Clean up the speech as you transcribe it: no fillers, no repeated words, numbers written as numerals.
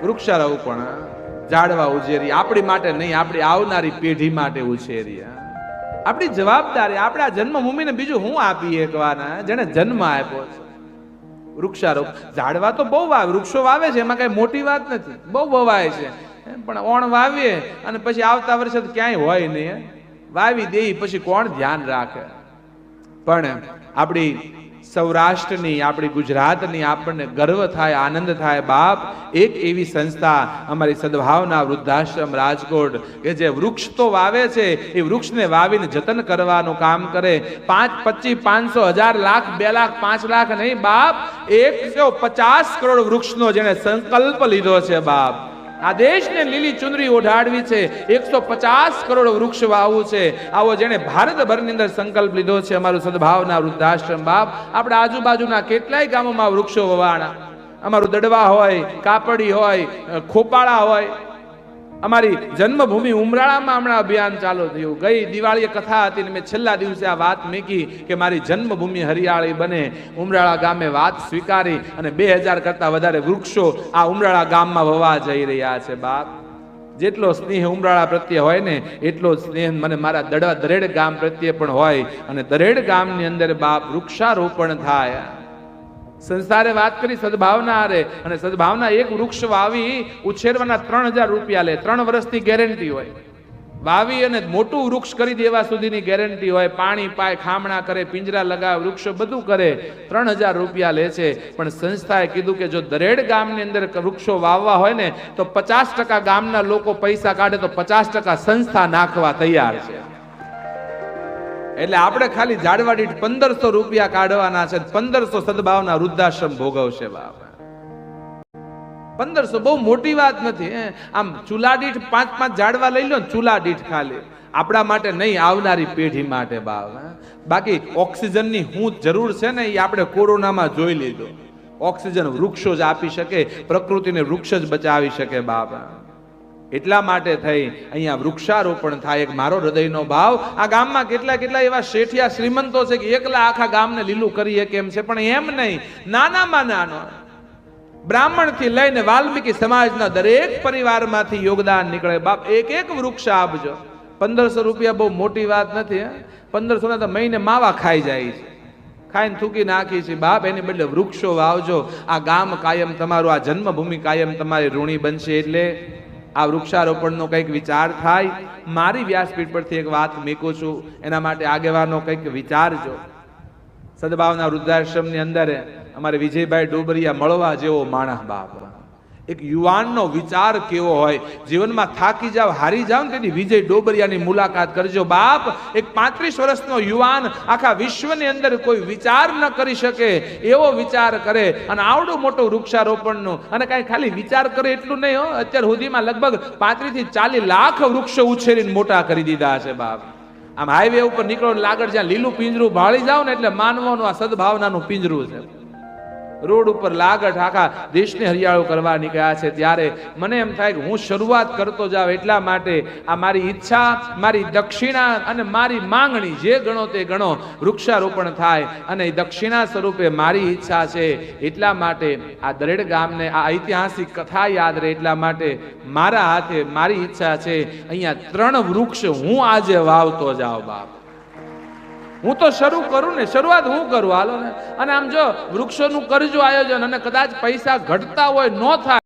વૃક્ષારોપણ, ઝાડવા ઉછેરી, આપણી માટે નહીં, આપણી આવનારી પેઢી માટે ઉછેરી. આપણી જવાબદારી. આપણે આ જન્મભૂમિને બીજું હું આપીએ એકવાના જેને જન્મ આપ્યો છે. વૃક્ષારોપ, ઝાડવા તો બહુ વાવે, વૃક્ષો વાવે છે, એમાં કઈ મોટી વાત નથી, બહુ વવાય છે. પણ ઓણ વાવીએ અને પછી આવતા વર્ષે ક્યાંય હોય નહીં, વાવી દે પછી કોણ ધ્યાન રાખે. પણ આપણી સૌરાષ્ટ્રની, આપણી ગુજરાતની આપણને ગર્વ થાય, આનંદ થાય. બાપ, એક એવી સંસ્થા અમારી સદભાવના વૃદ્ધાશ્રમ રાજકોટ કે જે વૃક્ષ તો વાવે છે, એ વૃક્ષને વાવીને જતન કરવાનું કામ કરે. 5, 25, 500, 1000, લાખ, 2 લાખ, 5 લાખ નહીં બાપ, 150 કરોડ વૃક્ષનો જેને સંકલ્પ લીધો છે બાપ. આ દેશને લીલી ચુંદડી ઓઢાડવી છે, 150 કરોડ વૃક્ષ વાવવું છે, આવો જેને ભારતભરની અંદર સંકલ્પ લીધો છે અમારું સદભાવના વૃદ્ધાશ્રમ બાપ. આપણે આજુબાજુના કેટલાય ગામોમાં વૃક્ષો વવાણા. અમારું દડવા હોય, કાપડી હોય, ખોપાળા હોય. અમારી જન્મભૂમિ ઉમરાળામાં હમણાં અભિયાન ચાલુ થયું. ગઈ દિવાળીએ કથા હતી ને મેં છેલ્લા દિવસે આ વાત મૂકી કે મારી જન્મભૂમિ હરિયાળી બને. ઉમરાળા ગામે વાત સ્વીકારી અને 2000 કરતા વધારે વૃક્ષો આ ઉમરાળા ગામમાં વવા જઈ રહ્યા છે બાપ. જેટલો સ્નેહ ઉમરાળા પ્રત્યે હોય ને એટલો સ્નેહ મને મારા દરેડ ગામ પ્રત્યે પણ હોય. અને દરેડ ગામની અંદર બાપ વૃક્ષારોપણ થાય. સંસ્થાએ વાત કરી સદભાવના હારે, અને સદભાવના એક વૃક્ષ વાવી ઉછેરવાના 3000 રૂપિયા લે. 3 વર્ષની ગેરંટી હોય. વાવી અને મોટું વૃક્ષ કરી દેવા સુધીની ગેરંટી હોય. પાણી પાય, ખામણા કરે, પિંજરા લગાવે, વૃક્ષો બધું કરે. 3000 રૂપિયા લે છે. પણ સંસ્થાએ કીધું કે જો દરેડ ગામની અંદર વૃક્ષો વાવવા હોય ને તો 50% ગામના લોકો પૈસા કાઢે તો 50% સંસ્થા નાખવા તૈયાર છે. એટલે આપણે ખાલી ઝાડવા દીઠ 1500 રૂપિયા કાઢવાના છે. 1500 સદભાવના વૃદ્ધાશ્રમ ભોગવશે બાપ. 1500 બહુ મોટી વાત નથી. આમ ચૂલા દીઠ 5-5 ઝાડવા લઈ લો ને, ચૂલા દીઠ ખાલી. આપણા માટે નહીં, આવનારી પેઢી માટે બાપ. બાકી ઓક્સિજનની હું જરૂર છે ને એ આપણે કોરોનામાં જોઈ લીધો. ઓક્સિજન વૃક્ષો જ આપી શકે, પ્રકૃતિને વૃક્ષ જ બચાવી શકે બાપ. એટલા માટે થઈ અહીંયા વૃક્ષારોપણ થાય. એક મારો હૃદયનો ભાવ. આ ગામમાં કેટલા એવા શેઠિયા શ્રીમંતો છે કે એકલા આખા ગામને લીલું કરીએ કેમ છે, પણ એમ નહીં, નાનામાં નાનો બ્રાહ્મણ થી લઈને વાલ્મીકી સમાજના દરેક પરિવારમાંથી યોગદાન નીકળે બાપ. એક વૃક્ષ આપજો. 1500 રૂપિયા બહુ મોટી વાત નથી. 1500 ના તો મહિને માવા ખાઈ જાય છે, ખાઈને થૂકી નાખી છે બાપ. એની બદલે વૃક્ષો વાવજો. આ ગામ કાયમ તમારું, આ જન્મભૂમિ કાયમ તમારી ઋણી બનશે. એટલે આ વૃક્ષારોપણનો કંઈક વિચાર થાય. મારી વ્યાસપીઠ પરથી એક વાત મૂકું છું, એના માટે આગેવાનો કંઈક વિચારજો. સદભાવના વૃદ્ધાશ્રમની અંદર અમારે વિજયભાઈ ડોબરિયા મળવા જેવો માણસ બાપ. એક યુવાનનો વિચાર કેવો હોય. જીવનમાં થાકી જાવ, હારી જાવ ને તેથી વિજય ડોબરિયાની મુલાકાત કરજો બાપ. એક 35 વર્ષનો યુવાન આખા વિશ્વની અંદર કોઈ વિચાર ન કરી શકે એવો વિચાર કરે, અને આવડું મોટું વૃક્ષારોપણનું. અને કાંઈ ખાલી વિચાર કરે એટલું નહીં હો, અત્યાર સુધીમાં લગભગ 35 થી 40 લાખ વૃક્ષો ઉછેરીને મોટા કરી દીધા છે બાપ. આમ હાઈવે ઉપર નીકળો લાગડ જ્યાં લીલું પિંજરું ભાળી જાવ ને એટલે માનવાનું આ સદભાવનાનું પિંજરું છે. રોડ ઉપર લાગટ આખા દેશને હરિયાળો કરવા નીકળ્યા છે. ત્યારે મને એમ થાય કે હું શરૂઆત કરતો જાઉં. એટલા માટે આ મારી ઈચ્છા, મારી દક્ષિણા અને મારી માંગણી જે ગણો તે ગણો, વૃક્ષારોપણ થાય. અને દક્ષિણા સ્વરૂપે મારી ઈચ્છા છે. એટલા માટે આ દરેડ ગામને આ ઐતિહાસિક કથા યાદ રહે. એટલા માટે મારા હાથે મારી ઈચ્છા છે અહીંયા 3 વૃક્ષ હું આજે વાવતો જાઉં બાપ. હું તો શરૂ કરું ને, શરૂઆત હું કરું, હાલો ને. અને આમ જો વૃક્ષોનું કરજો આયોજન, અને કદાચ પૈસા ઘટતા હોય, ન થાય